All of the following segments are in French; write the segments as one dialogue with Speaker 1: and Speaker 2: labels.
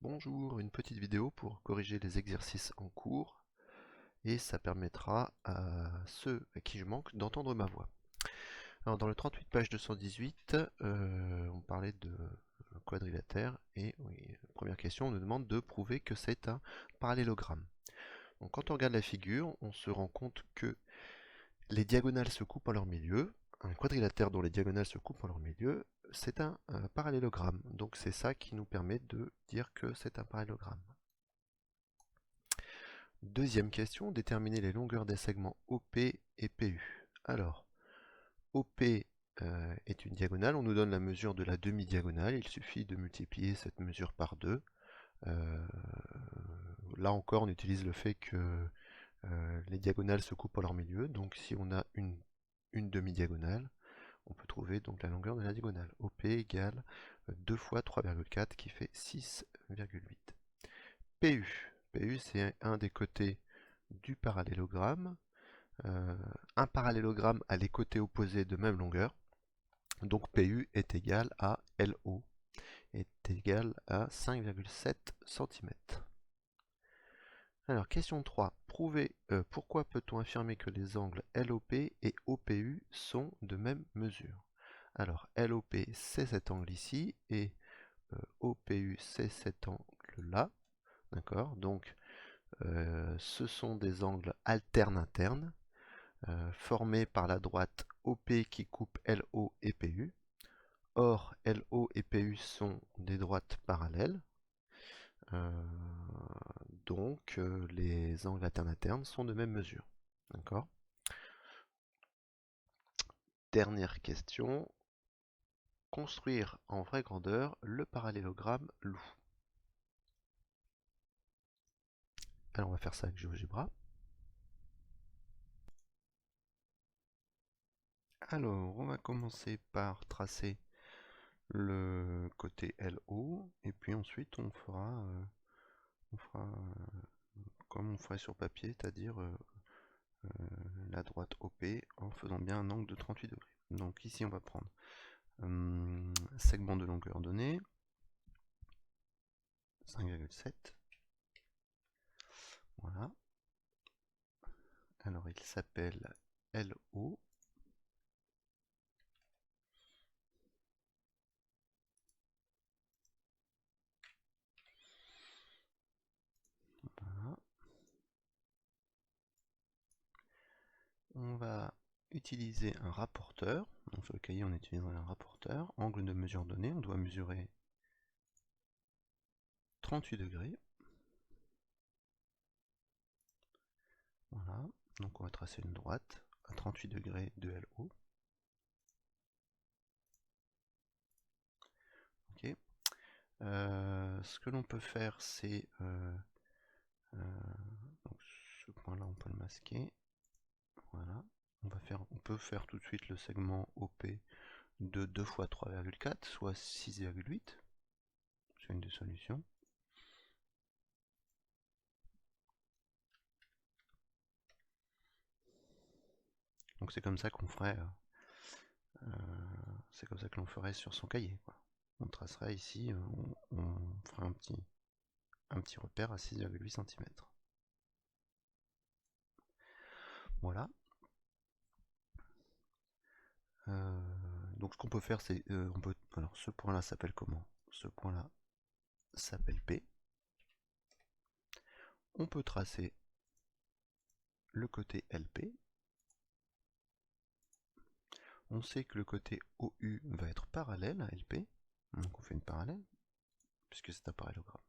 Speaker 1: Bonjour, une petite vidéo pour corriger les exercices en cours et ça permettra à ceux à qui je manque d'entendre ma voix. Alors dans le 38 page 218, on parlait de quadrilatère et oui, première question, on nous demande de prouver que c'est un parallélogramme. Donc quand on regarde la figure, on se rend compte que les diagonales se coupent en leur milieu. Un quadrilatère dont les diagonales se coupent en leur milieu, c'est un parallélogramme. Donc c'est ça qui nous permet de dire que c'est un parallélogramme. Deuxième question, déterminer les longueurs des segments OP et PU. Alors, OP est une diagonale, on nous donne la mesure de la demi-diagonale, il suffit de multiplier cette mesure par 2. Là encore, on utilise le fait que les diagonales se coupent en leur milieu, donc si on a une demi-diagonale, on peut trouver donc la longueur de la diagonale. OP égale 2 fois 3,4 qui fait 6,8. PU. PU, c'est un des côtés du parallélogramme. Un parallélogramme a les côtés opposés de même longueur. Donc PU est égal à LO, est égal à 5,7 cm. Alors, question 3. Prouver pourquoi peut-on affirmer que les angles LOP et OPU sont de même mesure. Alors, LOP, c'est cet angle ici, et OPU, c'est cet angle-là. D'accord? Donc, ce sont des angles alternes internes, formés par la droite OP qui coupe LO et PU. Or, LO et PU sont des droites parallèles. Donc, les angles alternes internes sont de même mesure. D'accord? Dernière question. Construire en vraie grandeur le parallélogramme loup. Alors, on va faire ça avec GeoGebra. Alors, on va commencer par tracer le côté LO, et puis ensuite on fera comme on ferait sur papier, c'est-à-dire la droite OP en faisant bien un angle de 38 degrés. Donc ici on va prendre segment de longueur donnée, 5,7. Voilà. Alors il s'appelle LO. Voilà. On va utiliser un rapporteur. Donc sur le cahier on utiliserait un rapporteur. Angle de mesure donné, on doit mesurer 38 degrés. Voilà. Donc on va tracer une droite à 38 degrés de LO. Ok. Ce que l'on peut faire, c'est ce point-là, on peut le masquer. Voilà. On peut faire tout de suite le segment OP de 2 fois 3,4, soit 6,8. C'est une des solutions. Donc c'est comme ça qu'on ferait, c'est comme ça que l'on ferait sur son cahier, quoi. On tracerait ici, on ferait un petit repère à 6,8 cm. Voilà. Donc ce qu'on peut faire, c'est alors ce point-là s'appelle comment? Ce point-là s'appelle P. On peut tracer le côté LP. On sait que le côté OU va être parallèle à LP. Donc on fait une parallèle, puisque c'est un parallélogramme.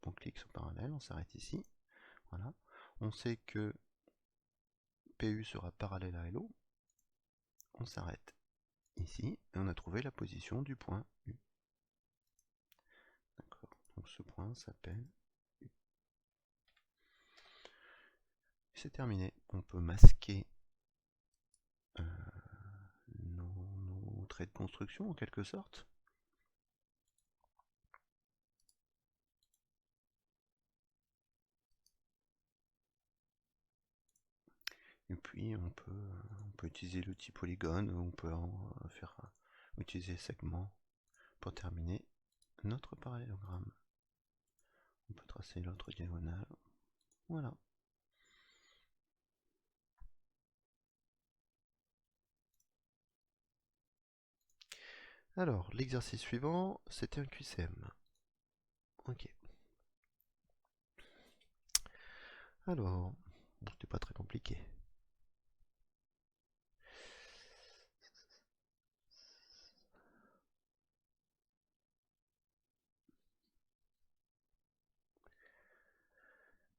Speaker 1: On clique sur parallèle, on s'arrête ici. Voilà. On sait que PU sera parallèle à LO. On s'arrête ici, et on a trouvé la position du point U. D'accord. Donc ce point s'appelle U. C'est terminé. On peut masquer nos traits de construction en quelque sorte. Et puis on peut utiliser l'outil polygone, on peut utiliser segment pour terminer notre parallélogramme. On peut tracer l'autre diagonale. Voilà. Alors, l'exercice suivant, c'était un QCM. Ok. Alors, bon, c'était pas très compliqué.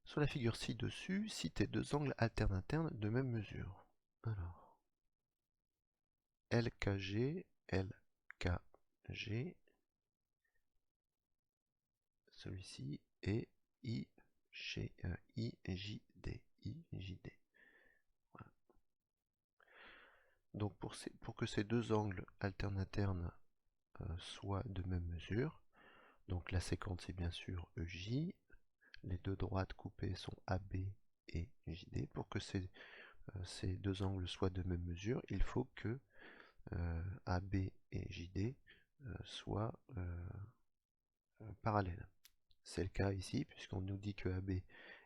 Speaker 1: Sur la figure ci-dessus, citez deux angles alternes-internes de même mesure. Alors, LKG, LKG, celui-ci, et IJD, IJD. Voilà. Donc pour que ces deux angles alternes-internes soient de même mesure, donc la séquence c'est bien sûr EJ, les deux droites coupées sont AB et JD. Pour que ces deux angles soient de même mesure, il faut que AB et JD soient parallèles. C'est le cas ici, puisqu'on nous dit que AB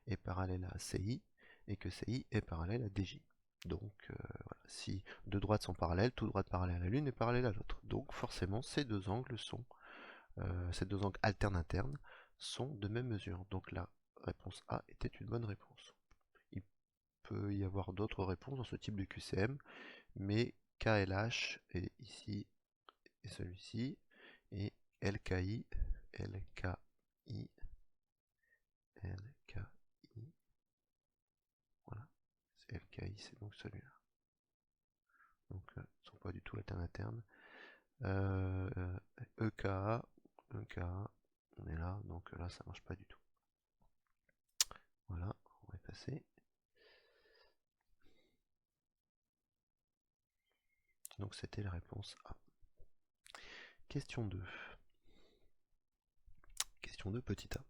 Speaker 1: est parallèle à CI et que CI est parallèle à DJ. Donc, voilà. Si deux droites sont parallèles, toute droite parallèle à l'une est parallèle à l'autre. Donc, forcément, ces deux angles alternes-internes sont de même mesure. Donc, la réponse A était une bonne réponse. Il peut y avoir d'autres réponses dans ce type de QCM, mais KLH est ici et celui-ci, et LKI, LKI, LKI, voilà, c'est LKI, c'est donc celui-là. Donc, ils ne sont pas du tout alterne-interne. EKA, EKA, on est là, donc là, ça marche pas du tout. Voilà, on va passer. Donc, c'était la réponse A. Question 2. Question 2, petit a.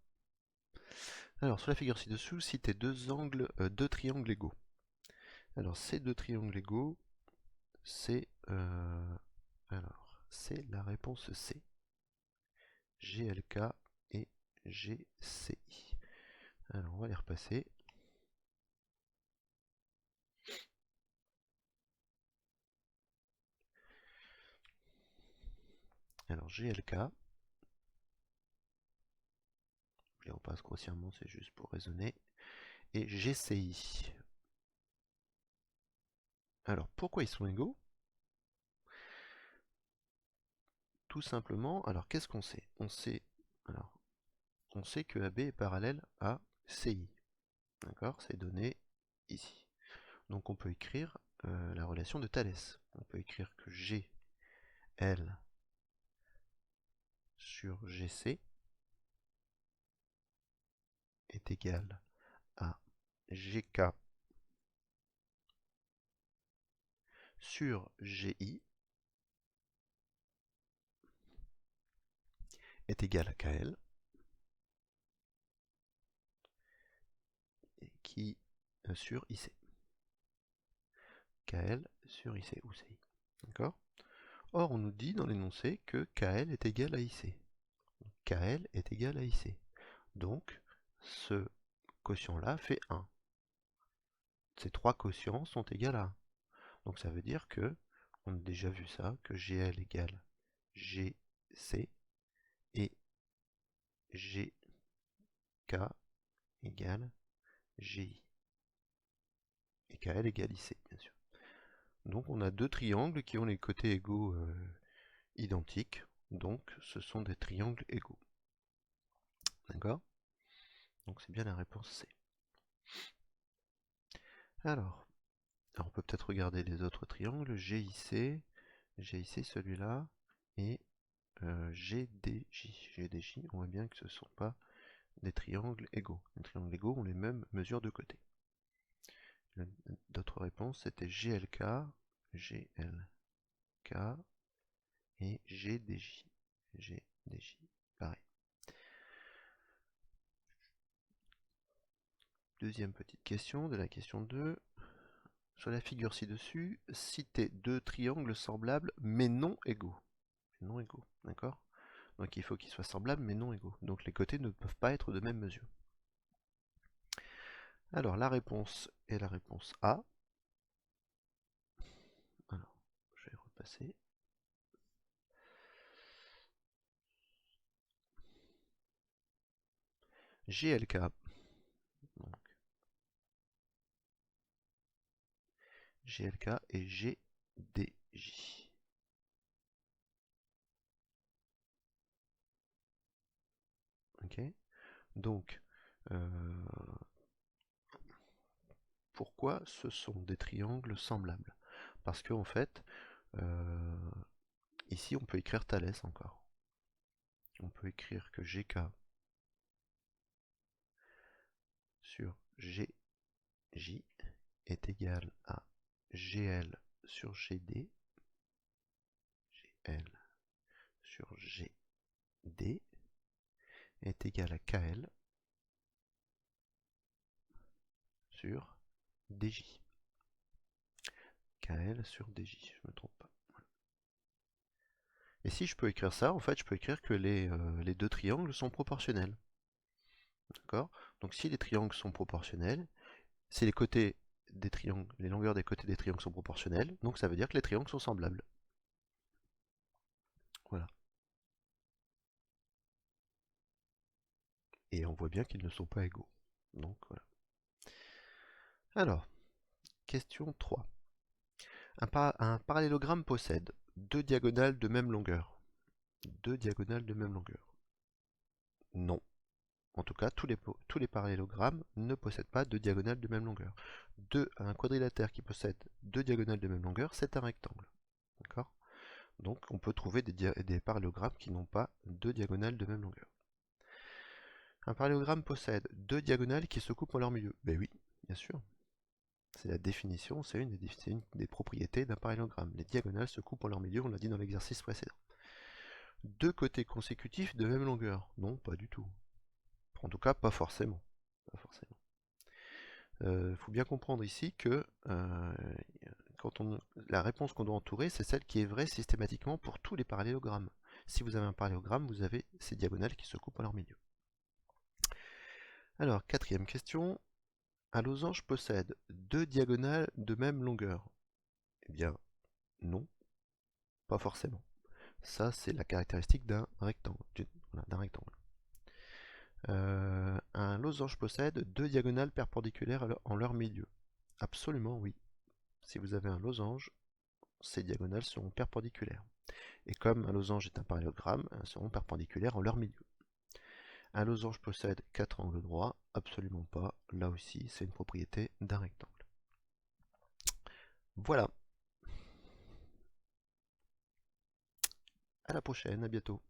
Speaker 1: Alors, sur la figure ci-dessous, citez deux angles, deux triangles égaux. Alors, ces deux triangles égaux, c'est c'est la réponse C. GLK et GCI. Alors, on va les repasser. Alors, GLK, je les repasse grossièrement, c'est juste pour raisonner. Et GCI. Alors, pourquoi ils sont égaux? Tout simplement, alors qu'est-ce qu'on sait? On sait que AB est parallèle à CI. D'accord? C'est donné ici. Donc on peut écrire la relation de Thalès. On peut écrire que GL sur GC est égal à GK sur GI est égal à KL, qui sur IC. KL sur IC ou CI. D'accord? Or, on nous dit dans l'énoncé que KL est égal à IC. KL est égal à IC. Donc, ce quotient-là fait 1. Ces trois quotients sont égaux à 1. Donc ça veut dire que, on a déjà vu ça, que GL égale GC et GK égale GI. Et KL égale IC, bien sûr. Donc on a deux triangles qui ont les côtés égaux identiques. Donc ce sont des triangles égaux. D'accord? Donc c'est bien la réponse C. Alors on peut peut-être regarder les autres triangles. GIC celui-là, et GDJ. GDJ, on voit bien que ce ne sont pas des triangles égaux. Les triangles égaux ont les mêmes mesures de côté. D'autres réponses, c'était GLK, GLK et GDJ. GDJ, pareil. Deuxième petite question de la question 2. Sur la figure ci-dessus, citez deux triangles semblables mais non égaux. Non égaux, d'accord? Donc il faut qu'ils soient semblables mais non égaux. Donc les côtés ne peuvent pas être de même mesure. Alors la réponse est la réponse A. Alors, je vais repasser. GLK. Donc, GLK et GDJ. Ok. Donc, pourquoi ce sont des triangles semblables? Parce qu'en fait, ici on peut écrire Thalès encore. On peut écrire que GK sur GJ est égal à GL sur GD, GL sur GD est égal à KL sur DJ. KL sur DJ, je ne me trompe pas. Et si je peux écrire ça, en fait, je peux écrire que les deux triangles sont proportionnels. D'accord? Donc si les triangles sont proportionnels, si les côtés des triangles, les longueurs des côtés des triangles sont proportionnelles, donc ça veut dire que les triangles sont semblables. Voilà. Et on voit bien qu'ils ne sont pas égaux. Donc voilà. Alors, question 3. Un parallélogramme possède deux diagonales de même longueur. Deux diagonales de même longueur. Non. En tout cas, tous les parallélogrammes ne possèdent pas deux diagonales de même longueur. Un quadrilatère qui possède deux diagonales de même longueur, c'est un rectangle. D'accord? Donc on peut trouver des parallélogrammes qui n'ont pas deux diagonales de même longueur. Un parallélogramme possède deux diagonales qui se coupent en leur milieu. Ben oui, bien sûr. C'est la définition, c'est une des propriétés d'un parallélogramme. Les diagonales se coupent en leur milieu, on l'a dit dans l'exercice précédent. Deux côtés consécutifs de même longueur. Non, pas du tout. En tout cas, pas forcément. Pas forcément. Faut bien comprendre ici que la réponse qu'on doit entourer, c'est celle qui est vraie systématiquement pour tous les parallélogrammes. Si vous avez un parallélogramme, vous avez ces diagonales qui se coupent en leur milieu. Alors, quatrième question. Un losange possède deux diagonales de même longueur? Eh bien, non, pas forcément. Ça, c'est la caractéristique d'un rectangle. Un losange possède deux diagonales perpendiculaires en leur milieu? Absolument oui. Si vous avez un losange, ces diagonales seront perpendiculaires. Et comme un losange est un parallélogramme, elles seront perpendiculaires en leur milieu. Un losange possède quatre angles droits? Absolument pas. Là aussi, c'est une propriété d'un rectangle. Voilà. À la prochaine, à bientôt.